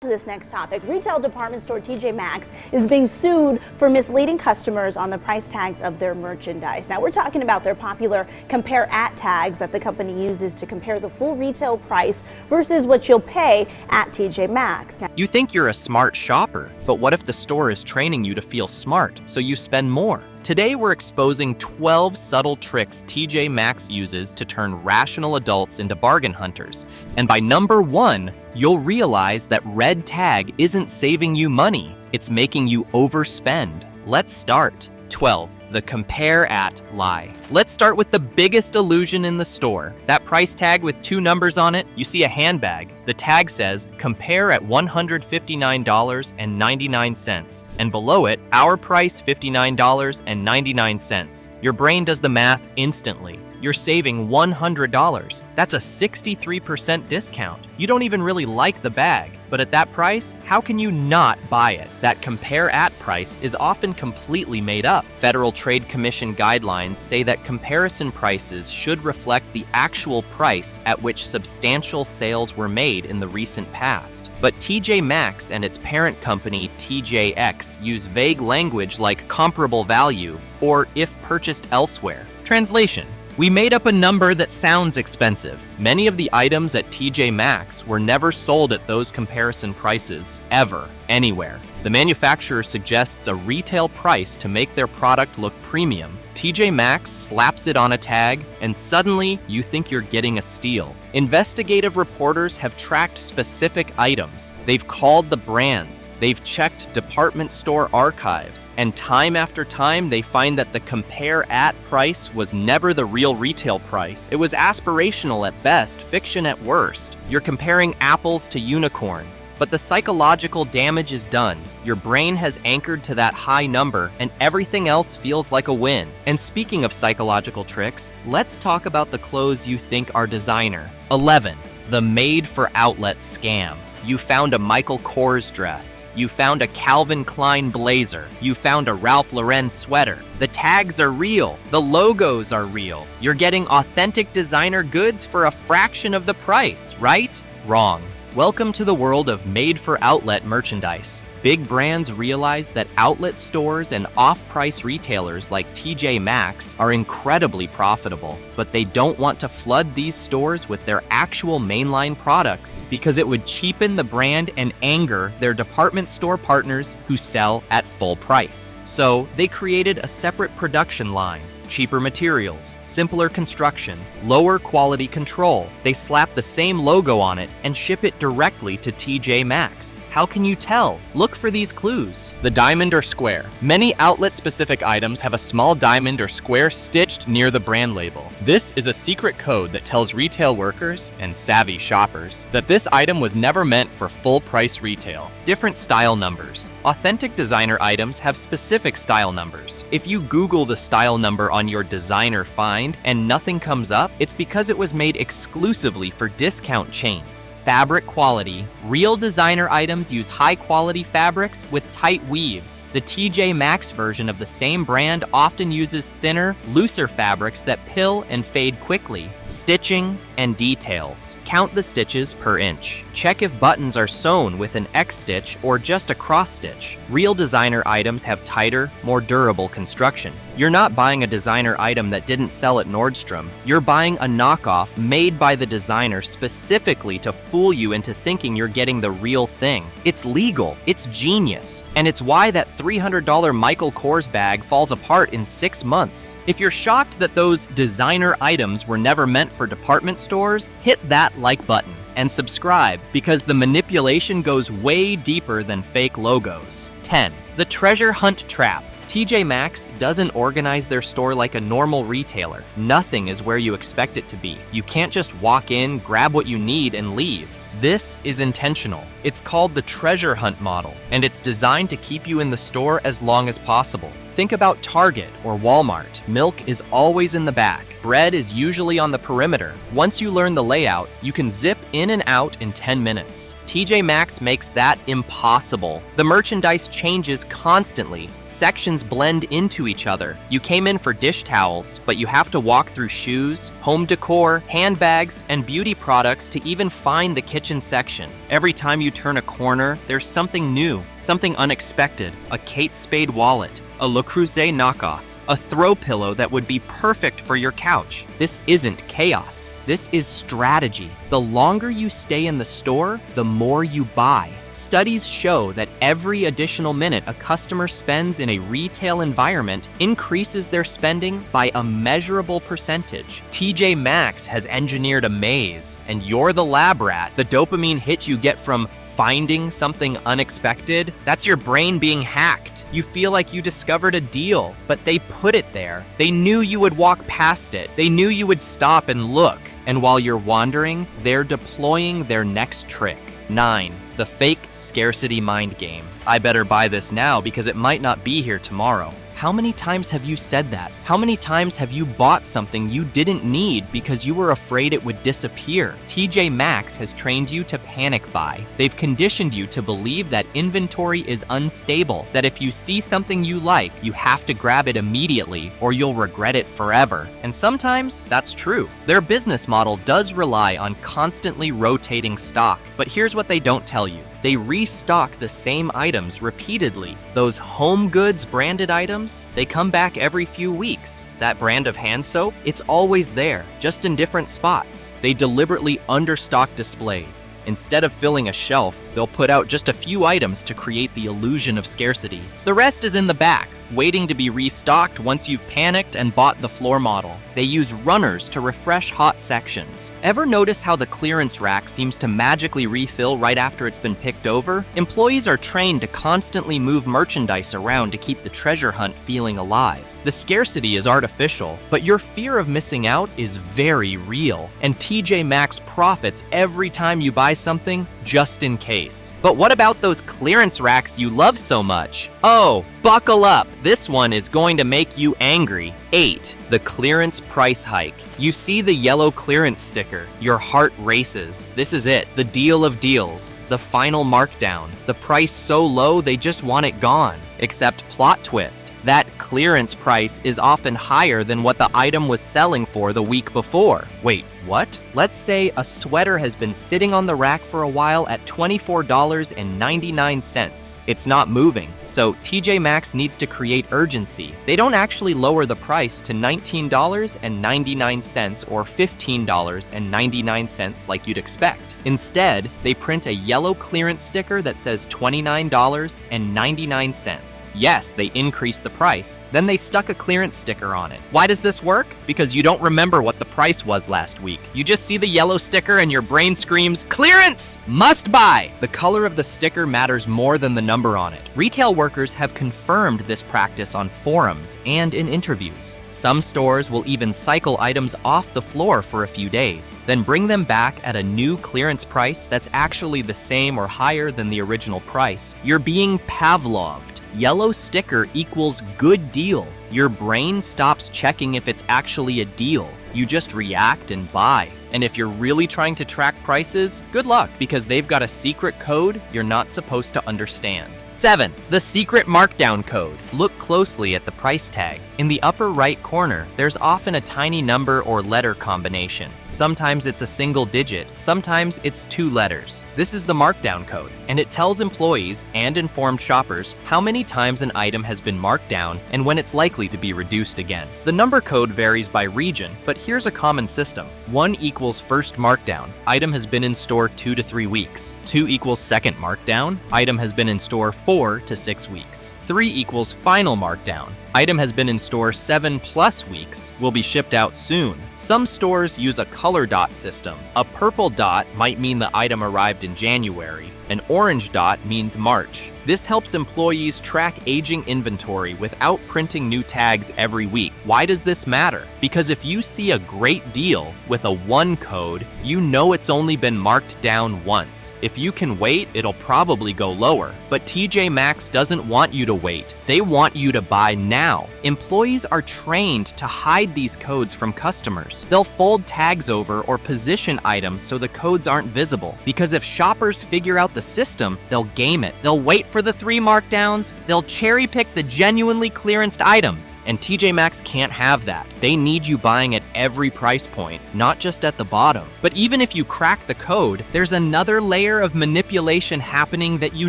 To this next topic, retail department store TJ Maxx is being sued for misleading customers on the price tags of their merchandise. Now we're talking about their popular compare at tags that the company uses to compare the full retail price versus what you'll pay at TJ Maxx. You think you're a smart shopper, but what if the store is training you to feel smart, so you spend more? Today we're exposing 12 subtle tricks TJ Maxx uses to turn rational adults into bargain hunters. And by number 1, you'll realize that red tag isn't saving you money, it's making you overspend. Let's start. 12. The compare at lie. Let's start with the biggest illusion in the store. That price tag with 2 numbers on it, you see a handbag. The tag says, compare at $159.99. And below it, our price $59.99. Your brain does the math instantly. You're saving $100. That's a 63% discount. You don't even really like the bag, but at that price, how can you not buy it? That compare at price is often completely made up. Federal Trade Commission guidelines say that comparison prices should reflect the actual price at which substantial sales were made in the recent past. But TJ Maxx and its parent company TJX use vague language like comparable value or if purchased elsewhere. Translation: we made up a number that sounds expensive. Many of the items at TJ Maxx were never sold at those comparison prices, ever, anywhere. The manufacturer suggests a retail price to make their product look premium. TJ Maxx slaps it on a tag, and suddenly you think you're getting a steal. Investigative reporters have tracked specific items. They've called the brands. They've checked department store archives. And time after time, they find that the compare at price was never the real retail price. It was aspirational at best, fiction at worst. You're comparing apples to unicorns. But the psychological damage is done. Your brain has anchored to that high number, and everything else feels like a win. And speaking of psychological tricks, let's talk about the clothes you think are designer. 11. The made-for-outlet scam. You found a Michael Kors dress. You found a Calvin Klein blazer. You found a Ralph Lauren sweater. The tags are real. The logos are real. You're getting authentic designer goods for a fraction of the price, right? Wrong. Welcome to the world of made-for-outlet merchandise. Big brands realize that outlet stores and off-price retailers like TJ Maxx are incredibly profitable, but they don't want to flood these stores with their actual mainline products because it would cheapen the brand and anger their department store partners who sell at full price. So they created a separate production line. Cheaper materials, simpler construction, lower quality control. They slap the same logo on it and ship it directly to TJ Maxx. How can you tell? Look for these clues. The diamond or square. Many outlet-specific items have a small diamond or square stitched near the brand label. This is a secret code that tells retail workers and savvy shoppers that this item was never meant for full-price retail. Different style numbers. Authentic designer items have specific style numbers. If you Google the style number on your designer find and nothing comes up, it's because it was made exclusively for discount chains. Fabric quality. Real designer items use high-quality fabrics with tight weaves. The TJ Maxx version of the same brand often uses thinner, looser fabrics that pill and fade quickly. Stitching and details. Count the stitches per inch. Check if buttons are sewn with an X stitch or just a cross stitch. Real designer items have tighter, more durable construction. You're not buying a designer item that didn't sell at Nordstrom. You're buying a knockoff made by the designer specifically to fool you into thinking you're getting the real thing. It's legal, it's genius, and it's why that $300 Michael Kors bag falls apart in 6 months. If you're shocked that those designer items were never meant for department stores, hit that like button and subscribe because the manipulation goes way deeper than fake logos. 10. The treasure hunt trap. TJ Maxx doesn't organize their store like a normal retailer. Nothing is where you expect it to be. You can't just walk in, grab what you need, and leave. This is intentional. It's called the treasure hunt model, and it's designed to keep you in the store as long as possible. Think about Target or Walmart. Milk is always in the back. Bread is usually on the perimeter. Once you learn the layout, you can zip in and out in 10 minutes. TJ Maxx makes that impossible. The merchandise changes constantly. Sections blend into each other. You came in for dish towels, but you have to walk through shoes, home decor, handbags, and beauty products to even find the kitchen kitchen section. Every time you turn a corner, there's something new, something unexpected. A Kate Spade wallet, a Le Creuset knockoff, a throw pillow that would be perfect for your couch. This isn't chaos. This is strategy. The longer you stay in the store, the more you buy. Studies show that every additional minute a customer spends in a retail environment increases their spending by a measurable percentage. TJ Maxx has engineered a maze, and you're the lab rat. The dopamine hit you get from finding something unexpected, that's your brain being hacked. You feel like you discovered a deal, but they put it there. They knew you would walk past it. They knew you would stop and look. And while you're wandering, they're deploying their next trick. 9. The fake scarcity mind game. I better buy this now because it might not be here tomorrow. How many times have you said that? How many times have you bought something you didn't need because you were afraid it would disappear? TJ Maxx has trained you to panic buy. They've conditioned you to believe that inventory is unstable, that if you see something you like, you have to grab it immediately or you'll regret it forever. And sometimes that's true. Their business model does rely on constantly rotating stock, but here's what they don't tell you. They restock the same items repeatedly. Those home goods branded items, they come back every few weeks. That brand of hand soap, it's always there, just in different spots. They deliberately understock displays. Instead of filling a shelf, they'll put out just a few items to create the illusion of scarcity. The rest is in the back, waiting to be restocked once you've panicked and bought the floor model. They use runners to refresh hot sections. Ever notice how the clearance rack seems to magically refill right after it's been picked over? Employees are trained to constantly move merchandise around to keep the treasure hunt feeling alive. The scarcity is artificial, but your fear of missing out is very real. And TJ Maxx profits every time you buy something just in case. But what about those clearance racks you love so much? Oh, buckle up. This one is going to make you angry. 8. The clearance price hike. You see the yellow clearance sticker. Your heart races. This is it. The deal of deals. The final markdown. The price so low they just want it gone. Except plot twist. That clearance price is often higher than what the item was selling for the week before. Wait, what? Let's say a sweater has been sitting on the rack for a while at $24.99. It's not moving, so TJ Maxx needs to create urgency. They don't actually lower the price to $19.99 or $15.99 like you'd expect. Instead, they print a yellow clearance sticker that says $29.99. Yes, they increased the price. Then they stuck a clearance sticker on it. Why does this work? Because you don't remember what the price was last week. You just see the yellow sticker and your brain screams, "Clearance! Must buy!" The color of the sticker matters more than the number on it. Retail workers have confirmed this practice on forums and in interviews. Some stores will even cycle items off the floor for a few days, then bring them back at a new clearance price that's actually the same or higher than the original price. You're being Pavloved. Yellow sticker equals good deal. Your brain stops checking if it's actually a deal. You just react and buy. And if you're really trying to track prices, good luck, because they've got a secret code you're not supposed to understand. 7. The secret markdown code. Look closely at the price tag. In the upper right corner, there's often a tiny number or letter combination. Sometimes it's a single digit, sometimes it's 2 letters. This is the markdown code, and it tells employees and informed shoppers how many times an item has been marked down and when it's likely to be reduced again. The number code varies by region, but here's a common system. 1 equals first markdown. Item has been in store 2 to 3 weeks. 2 equals second markdown. Item has been in store 4 to 6 weeks. 3 equals final markdown. Item has been in store 7+ weeks, will be shipped out soon. Some stores use a color dot system. A purple dot might mean the item arrived in January. An orange dot means March. This helps employees track aging inventory without printing new tags every week. Why does this matter? Because if you see a great deal with a 1 code, you know it's only been marked down once. If you can wait, it'll probably go lower. But TJ Maxx doesn't want you to wait. They want you to buy now. now. Employees are trained to hide these codes from customers. They'll fold tags over or position items so the codes aren't visible, because if shoppers figure out the system, they'll game it. They'll wait for the 3 markdowns, they'll cherry pick the genuinely clearanced items, and TJ Maxx can't have that. They need you buying at every price point, not just at the bottom. But even if you crack the code, there's another layer of manipulation happening that you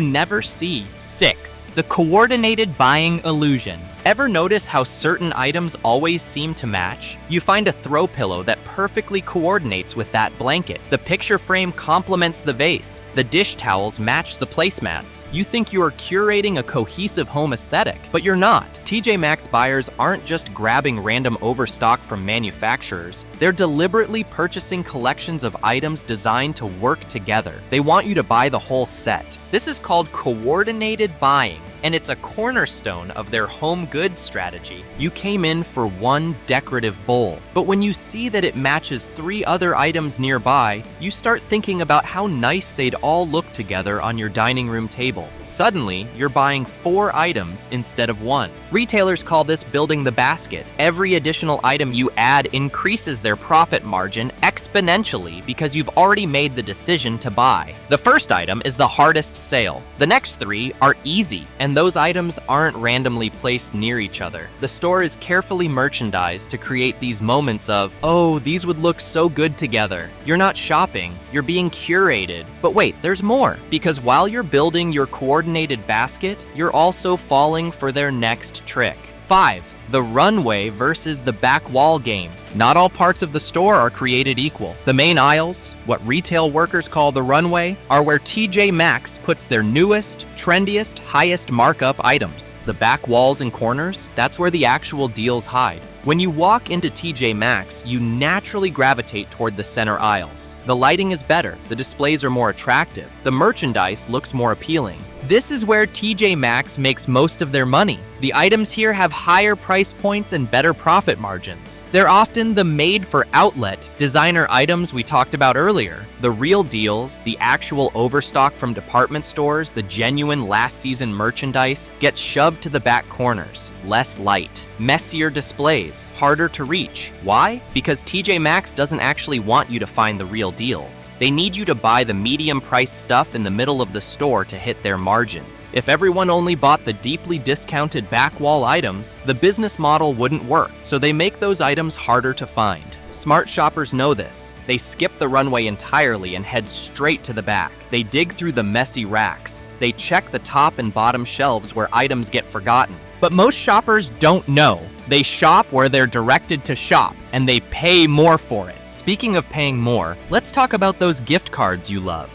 never see. 6. The coordinated buying illusion. Ever notice how certain items always seem to match? You find a throw pillow that perfectly coordinates with that blanket. The picture frame complements the vase. The dish towels match the placemats. You think you are curating a cohesive home aesthetic, but you're not. TJ Maxx buyers aren't just grabbing random overstock from manufacturers. They're deliberately purchasing collections of items designed to work together. They want you to buy the whole set. This is called coordinated buying, and it's a cornerstone of their home goods strategy. You came in for one decorative bowl, but when you see that it matches 3 other items nearby, you start thinking about how nice they'd all look together on your dining room table. Suddenly, you're buying 4 items instead of 1. Retailers call this building the basket. Every additional item you add increases their profit margin exponentially because you've already made the decision to buy. The first item is the hardest sale. The next 3 are easy, and those items aren't randomly placed near each other. The store is carefully merchandised to create these moments of, oh, these would look so good together. You're not shopping, you're being curated. But wait, there's more. Because while you're building your coordinated basket, you're also falling for their next trick. 5. The runway versus the back wall game. Not all parts of the store are created equal. The main aisles, what retail workers call the runway, are where TJ Maxx puts their newest, trendiest, highest markup items. The back walls and corners, that's where the actual deals hide. When you walk into TJ Maxx, you naturally gravitate toward the center aisles. The lighting is better, the displays are more attractive, the merchandise looks more appealing. This is where TJ Maxx makes most of their money. The items here have higher price points and better profit margins. They're often the made-for-outlet designer items we talked about earlier. The real deals, the actual overstock from department stores, the genuine last season merchandise gets shoved to the back corners. Less light, messier displays, harder to reach. Why? Because TJ Maxx doesn't actually want you to find the real deals. They need you to buy the medium-priced stuff in the middle of the store to hit their margins. If everyone only bought the deeply discounted back wall items, the business model wouldn't work, so they make those items harder to find. Smart shoppers know this. They skip the runway entirely and head straight to the back. They dig through the messy racks. They check the top and bottom shelves where items get forgotten. But most shoppers don't know. They shop where they're directed to shop, and they pay more for it. Speaking of paying more, let's talk about those gift cards you love.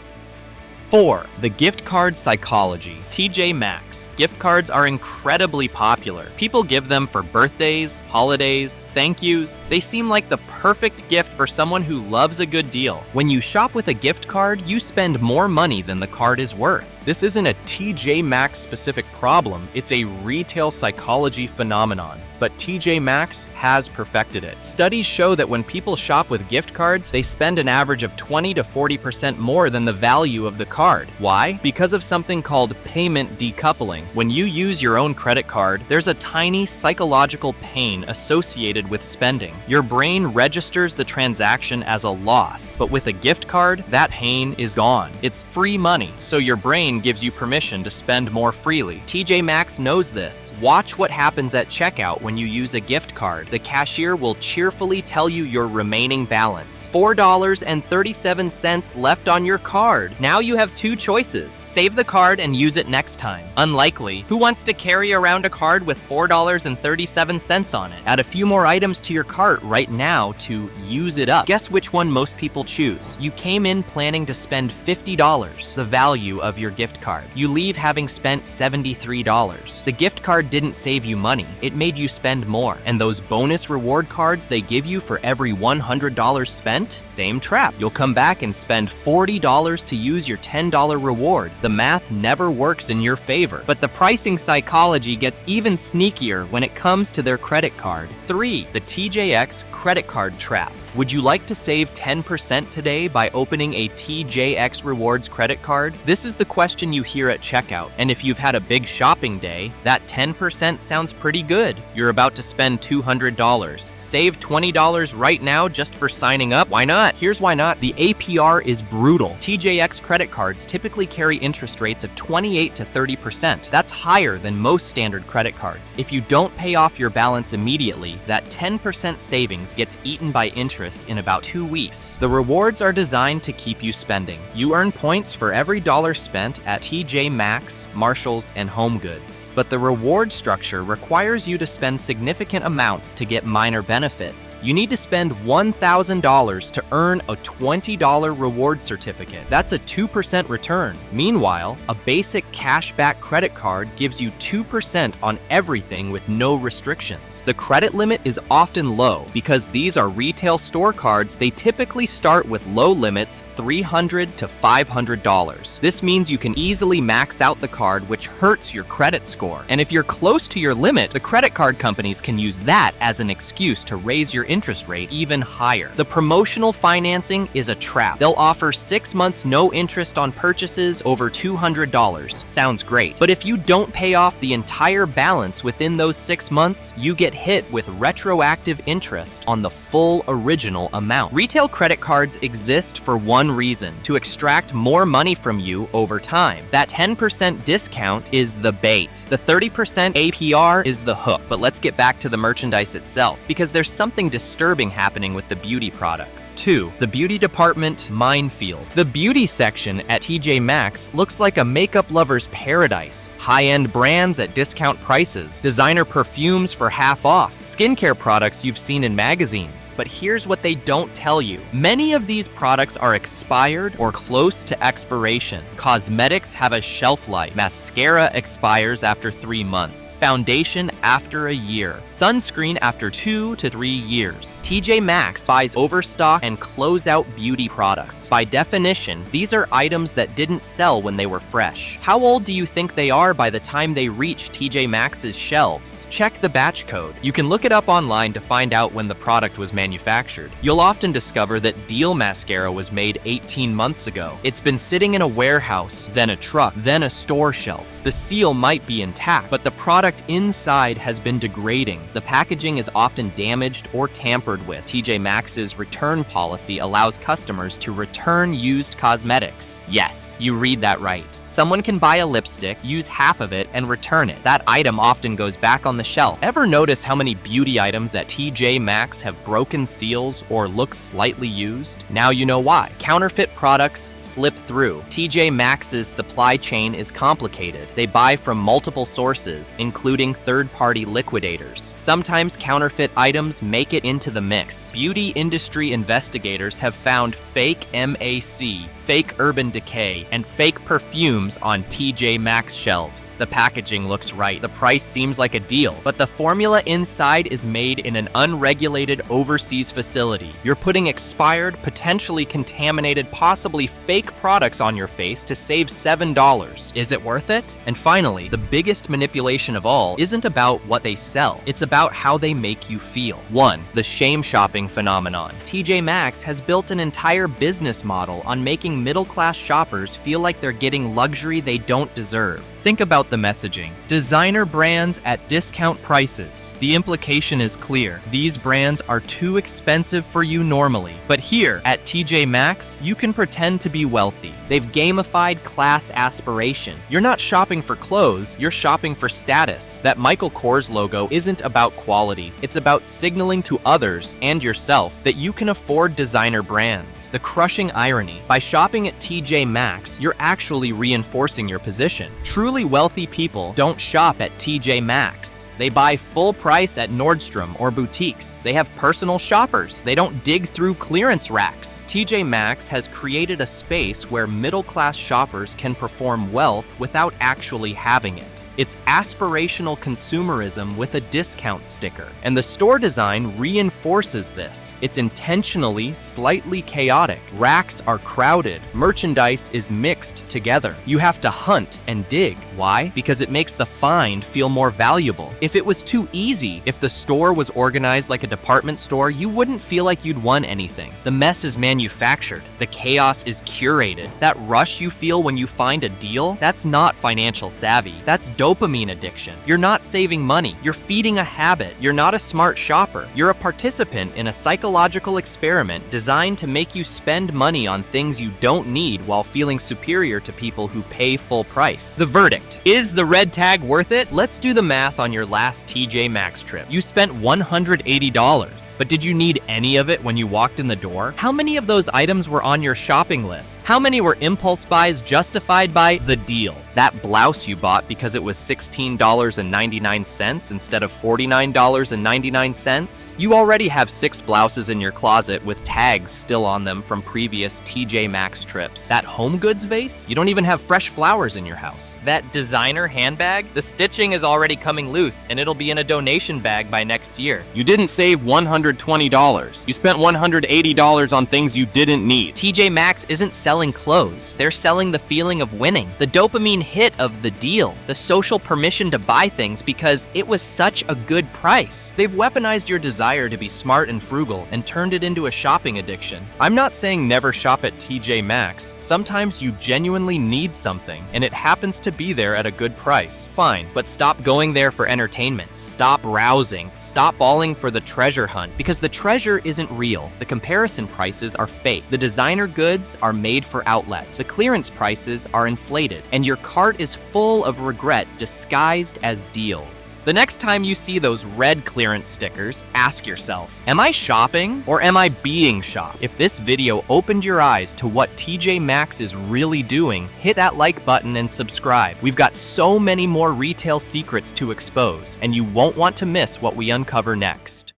4. The gift card psychology. TJ Maxx. Gift cards are incredibly popular. People give them for birthdays, holidays, thank yous. They seem like the perfect gift for someone who loves a good deal. When you shop with a gift card, you spend more money than the card is worth. This isn't a TJ Maxx specific problem, it's a retail psychology phenomenon. But TJ Maxx has perfected it. Studies show that when people shop with gift cards, they spend an average of 20 to 40% more than the value of the card. Why? Because of something called payment decoupling. When you use your own credit card, there's a tiny psychological pain associated with spending. Your brain registers the transaction as a loss, but with a gift card, that pain is gone. It's free money, so your brain gives you permission to spend more freely. TJ Maxx knows this. Watch what happens at checkout when you use a gift card. The cashier will cheerfully tell you your remaining balance. $4.37 left on your card. Now you have 2 choices. Save the card and use it next time. Unlikely. Who wants to carry around a card with $4.37 on it? Add a few more items to your cart right now to use it up. Guess which one most people choose? You came in planning to spend $50, the value of your gift card. You leave having spent $73. The gift card didn't save you money. It made you spend more. And those bonus reward cards they give you for every $100 spent? Same trap. You'll come back and spend $40 to use your $10 reward. The math never works in your favor. But the pricing psychology gets even sneakier when it comes to their credit card. 3. The TJX credit card trap. Would you like to save 10% today by opening a TJX Rewards credit card? This is the question question you hear at checkout. And if you've had a big shopping day, that 10% sounds pretty good. You're about to spend $200. Save $20 right now just for signing up. Why not? Here's why not. The APR is brutal. TJX credit cards typically carry interest rates of 28 to 30%. That's higher than most standard credit cards. If you don't pay off your balance immediately, that 10% savings gets eaten by interest in about 2 weeks. The rewards are designed to keep you spending. You earn points for every dollar spent at TJ Maxx, Marshalls, and HomeGoods. But the reward structure requires you to spend significant amounts to get minor benefits. You need to spend $1,000 to earn a $20 reward certificate. That's a 2% return. Meanwhile, a basic cashback credit card gives you 2% on everything with no restrictions. The credit limit is often low because these are retail store cards. They typically start with low limits, $300 to $500. This means you can easily max out the card, which hurts your credit score. And if you're close to your limit, the credit card companies can use that as an excuse to raise your interest rate even higher. The promotional financing is a trap. They'll offer 6 months no interest on purchases over $200. Sounds great. But if you don't pay off the entire balance within those 6 months, you get hit with retroactive interest on the full original amount. Retail credit cards exist for one reason: to extract more money from you over time. That 10% discount is the bait. The 30% APR is the hook. But let's get back to the merchandise itself, because there's something disturbing happening with the beauty products. 2. The beauty department minefield. The beauty section at TJ Maxx looks like a makeup lover's paradise. High-end brands at discount prices, designer perfumes for half off, skincare products you've seen in magazines. But here's what they don't tell you. Many of these products are expired or close to expiration. Cosmetics have a shelf life. Mascara expires after 3 months. Foundation after a year. Sunscreen after 2 to 3 years. TJ Maxx buys overstock and closeout beauty products. By definition, these are items that didn't sell when they were fresh. How old do you think they are by the time they reach TJ Maxx's shelves? Check the batch code. You can look it up online to find out when the product was manufactured. You'll often discover that Deal mascara was made 18 months ago. It's been sitting in a warehouse, then a truck, then a store shelf. The seal might be intact, but the product inside has been degrading. The packaging is often damaged or tampered with. TJ Maxx's return policy allows customers to return used cosmetics. Yes, you read that right. Someone can buy a lipstick, use half of it, and return it. That item often goes back on the shelf. Ever notice how many beauty items at TJ Maxx have broken seals or look slightly used? Now you know why. Counterfeit products slip through. TJ Maxx's supply chain is complicated. They buy from multiple sources, including third-party liquidators. Sometimes counterfeit items make it into the mix. Beauty industry investigators have found fake MAC, fake Urban Decay, and fake perfumes on TJ Maxx shelves. The packaging looks right. The price seems like a deal, but the formula inside is made in an unregulated overseas facility. You're putting expired, potentially contaminated, possibly fake products on your face to save $7. Is it worth it? And finally, the biggest manipulation of all isn't about what they sell. It's about how they make you feel. 1. The shame shopping phenomenon. TJ Maxx has built an entire business model on making middle-class shoppers feel like they're getting luxury they don't deserve. Think about the messaging. Designer brands at discount prices. The implication is clear. These brands are too expensive for you normally. But here at TJ Maxx, you can pretend to be wealthy. They've gamified class aspiration. You're not shopping for clothes, you're shopping for status. That Michael Kors logo isn't about quality. It's about signaling to others and yourself that you can afford designer brands. The crushing irony. By shopping at TJ Maxx, you're actually reinforcing your position. Truly wealthy people don't shop at TJ Maxx. They buy full price at Nordstrom or boutiques. They have personal shoppers. They don't dig through clearance racks. TJ Maxx has created a space where middle-class shoppers can perform wealth without actually having it. It's aspirational consumerism with a discount sticker. And the store design reinforces this. It's intentionally slightly chaotic. Racks are crowded. Merchandise is mixed together. You have to hunt and dig. Why? Because it makes the find feel more valuable. If it was too easy, if the store was organized like a department store, you wouldn't feel like you'd won anything. The mess is manufactured. The chaos is curated. That rush you feel when you find a deal, that's not financial savvy. That's dopamine addiction. You're not saving money. You're feeding a habit. You're not a smart shopper. You're a participant in a psychological experiment designed to make you spend money on things you don't need while feeling superior to people who pay full price. The verdict. Is the red tag worth it? Let's do the math on your last TJ Maxx trip. You spent $180, but did you need any of it when you walked in the door? How many of those items were on your shopping list? How many were impulse buys justified by the deal? That blouse you bought because it was $16.99 instead of $49.99? You already have 6 blouses in your closet with tags still on them from previous TJ Maxx trips. That home goods vase? You don't even have fresh flowers in your house. That designer handbag? The stitching is already coming loose and it'll be in a donation bag by next year. You didn't save $120. You spent $180 on things you didn't need. TJ Maxx isn't selling clothes. They're selling the feeling of winning. The dopamine hit of the deal. The social permission to buy things because it was such a good price. They've weaponized your desire to be smart and frugal and turned it into a shopping addiction. I'm not saying never shop at TJ Maxx. Sometimes you genuinely need something and it happens to be there at a good price. Fine, but stop going there for entertainment. Stop browsing. Stop falling for the treasure hunt because the treasure isn't real. The comparison prices are fake. The designer goods are made for outlet. The clearance prices are inflated and your cart is full of regret disguised as deals. The next time you see those red clearance stickers, ask yourself, am I shopping or am I being shopped? If this video opened your eyes to what TJ Maxx is really doing, hit that like button and subscribe. We've got so many more retail secrets to expose, and you won't want to miss what we uncover next.